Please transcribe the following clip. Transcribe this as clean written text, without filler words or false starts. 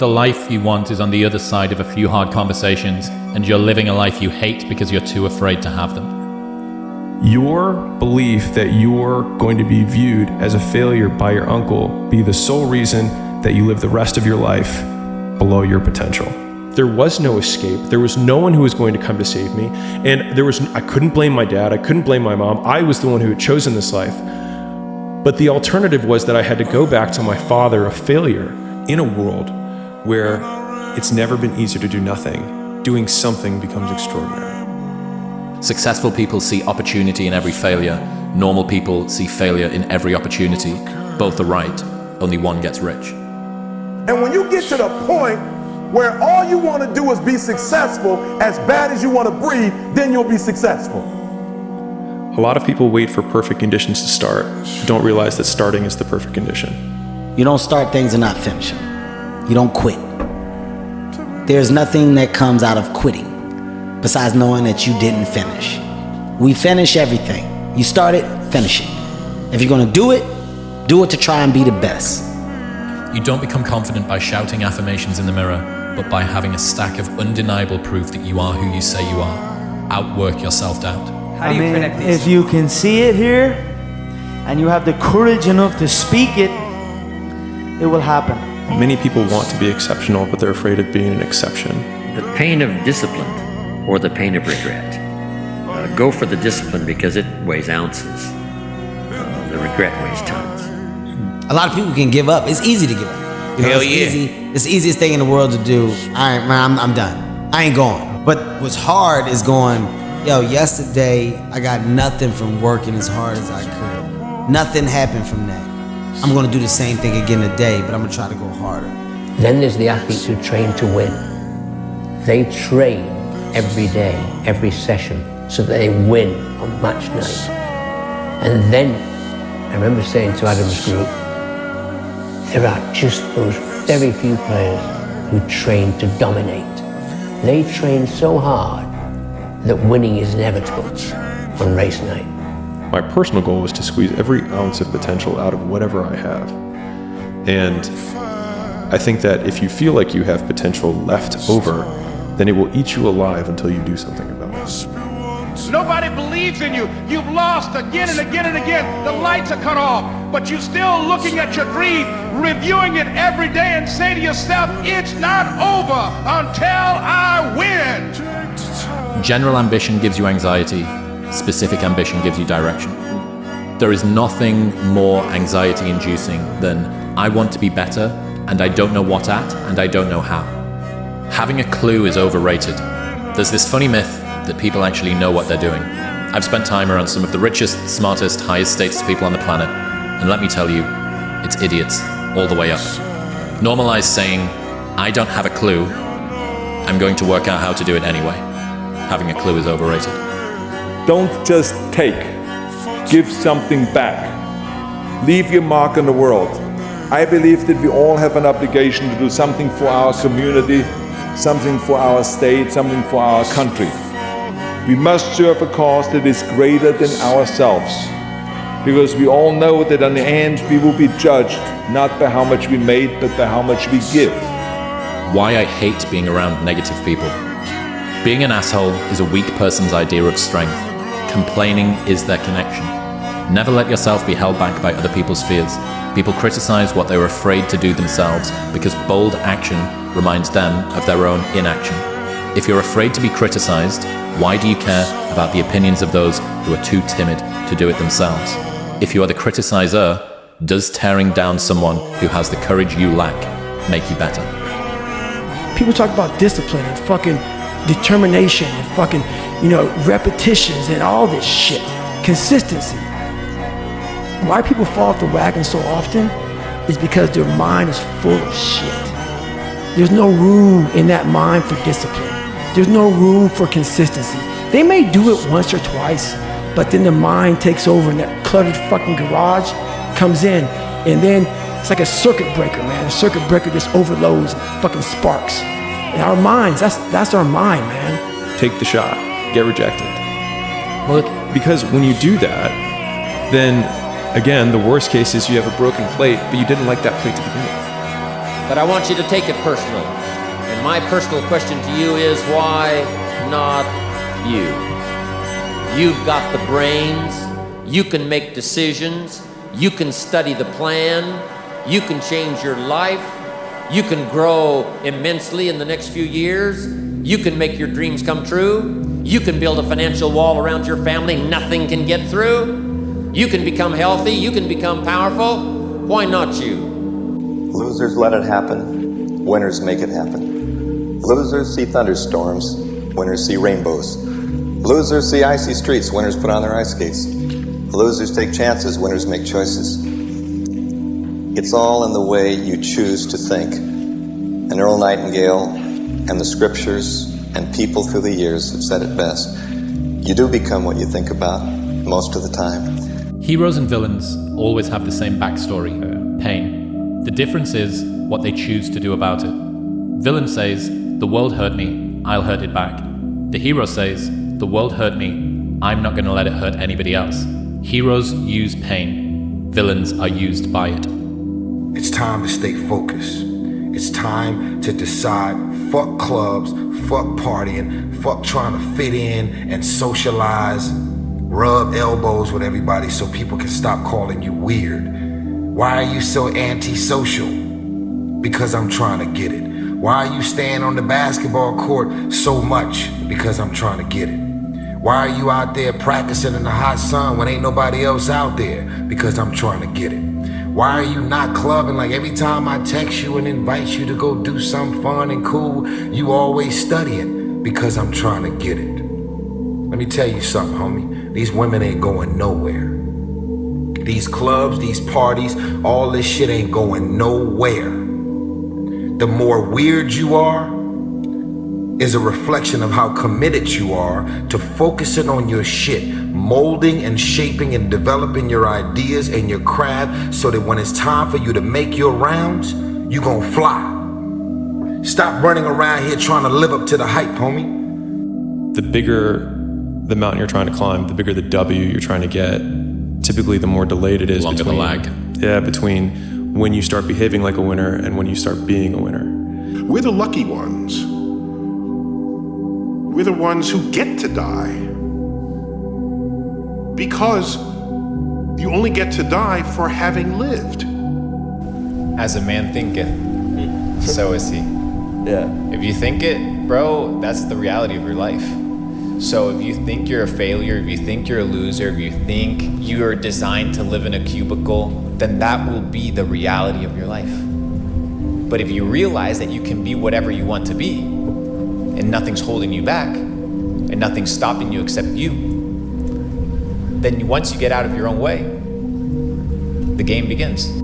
The life you want is on the other side of a few hard conversations, and you're living a life you hate because you're too afraid to have them. Your belief that you're going to be viewed as a failure by your uncle be the sole reason that you live the rest of your life below your potential. There was no escape. There was no one who was going to come to save me. And I couldn't blame my dad. I couldn't blame my mom. I was the one who had chosen this life. But the alternative was that I had to go back to my father, a failure, in a world where it's never been easier to do nothing. Doing something becomes extraordinary. Successful people see opportunity in every failure. Normal people see failure in every opportunity. Both are right. Only one gets rich. And when you get to the point where all you want to do is be successful as bad as you want to breathe, then you'll be successful. A lot of people wait for perfect conditions to start, but don't realize that starting is the perfect condition. You don't start things and not finish them. You don't quit. There's nothing that comes out of quitting besides knowing that you didn't finish. We finish everything. You start it, finish it. If you're gonna do it to try and be the best. You don't become confident by shouting affirmations in the mirror, but by having a stack of undeniable proof that you are who you say you are. Outwork your self-doubt. How do you connect these? If you can see it here, and you have the courage enough to speak it, it will happen. Many people want to be exceptional, but they're afraid of being an exception. The pain of discipline or the pain of regret. Go for the discipline because it weighs ounces. The regret weighs tons. A lot of people can give up. It's easy to give up. You know, Hell it's yeah. easy. It's the easiest thing in the world to do. All right, man, I'm done. I ain't going. But what's hard is going, yo, yesterday I got nothing from working as hard as I could. Nothing happened from that. I'm gonna do the same thing again today, but I'm gonna try to go harder. Then there's the athletes who train to win. They train every day, every session, so that they win on match night. And then, I remember saying to Adam's group, there are just those very few players who train to dominate. They train so hard that winning is inevitable on race night. My personal goal was to squeeze every ounce of potential out of whatever I have. And I think that if you feel like you have potential left over, then it will eat you alive until you do something about it. Nobody believes in you. You've lost again and again and again. The lights are cut off, but you're still looking at your dream, reviewing it every day and say to yourself, it's not over until I win. General ambition gives you anxiety. Specific ambition gives you direction. There is nothing more anxiety-inducing than I want to be better, and I don't know what at, and I don't know how. Having a clue is overrated. There's this funny myth that people actually know what they're doing. I've spent time around some of the richest, smartest, highest status people on the planet, and let me tell you, it's idiots all the way up. Normalize saying, I don't have a clue, I'm going to work out how to do it anyway. Having a clue is overrated. Don't just take. Give something back. Leave your mark on the world. I believe that we all have an obligation to do something for our community, something for our state, something for our country. We must serve a cause that is greater than ourselves, because we all know that in the end we will be judged not by how much we made, but by how much we give. Why I hate being around negative people. Being an asshole is a weak person's idea of strength. Complaining is their connection. Never let yourself be held back by other people's fears. People criticize what they were afraid to do themselves because bold action reminds them of their own inaction. If you're afraid to be criticized, why do you care about the opinions of those who are too timid to do it themselves? If you are the criticizer, does tearing down someone who has the courage you lack make you better? People talk about discipline and fucking determination and fucking, repetitions and all this shit. Consistency. Why people fall off the wagon so often is because their mind is full of shit. There's no room in that mind for discipline. There's no room for consistency. They may do it once or twice, but then the mind takes over and that cluttered fucking garage comes in, and then it's like a circuit breaker, man. A circuit breaker just overloads and fucking sparks. And our minds, that's our mind, man. Take the shot, get rejected. Well, because when you do that, then again, the worst case is you have a broken plate, but you didn't like that plate to begin with. But I want you to take it personal. And my personal question to you is, why not you? You've got the brains, you can make decisions, you can study the plan, you can change your life, you can grow immensely in the next few years, you can make your dreams come true, you can build a financial wall around your family nothing can get through, you can become healthy, you can become powerful. Why not you? Losers let it happen, winners make it happen. Losers see thunderstorms, winners see rainbows. Losers see icy streets, winners put on their ice skates. Losers take chances, winners make choices. It's all in the way you choose to think. And Earl Nightingale and the scriptures and people through the years have said it best. You do become what you think about most of the time. Heroes and villains always have the same backstory, pain. The difference is what they choose to do about it. Villain says, the world hurt me, I'll hurt it back. The hero says, the world hurt me, I'm not going to let it hurt anybody else. Heroes use pain, villains are used by it. It's time to stay focused. It's time to decide, fuck clubs, fuck partying, fuck trying to fit in and socialize, rub elbows with everybody so people can stop calling you weird. Why are you so antisocial? Because I'm trying to get it. Why are you staying on the basketball court so much? Because I'm trying to get it. Why are you out there practicing in the hot sun when ain't nobody else out there? Because I'm trying to get it. Why are you not clubbing like every time I text you and invite you to go do something fun and cool, you always studying? Because I'm trying to get it. Let me tell you something, homie. These women ain't going nowhere. These clubs, these parties, all this shit ain't going nowhere. The more weird you are is a reflection of how committed you are to focusing on your shit, molding and shaping and developing your ideas and your craft so that when it's time for you to make your rounds, you gon' fly. Stop running around here trying to live up to the hype, homie. The bigger the mountain you're trying to climb, the bigger the W you're trying to get, typically the more delayed it is. Longer the lag. Yeah, between when you start behaving like a winner and when you start being a winner. We're the lucky ones. We're the ones who get to die. Because you only get to die for having lived. As a man thinketh, so is he. Yeah. If you think it, bro, that's the reality of your life. So if you think you're a failure, if you think you're a loser, if you think you are designed to live in a cubicle, then that will be the reality of your life. But if you realize that you can be whatever you want to be, and nothing's holding you back, and nothing's stopping you except you, then once you get out of your own way, the game begins.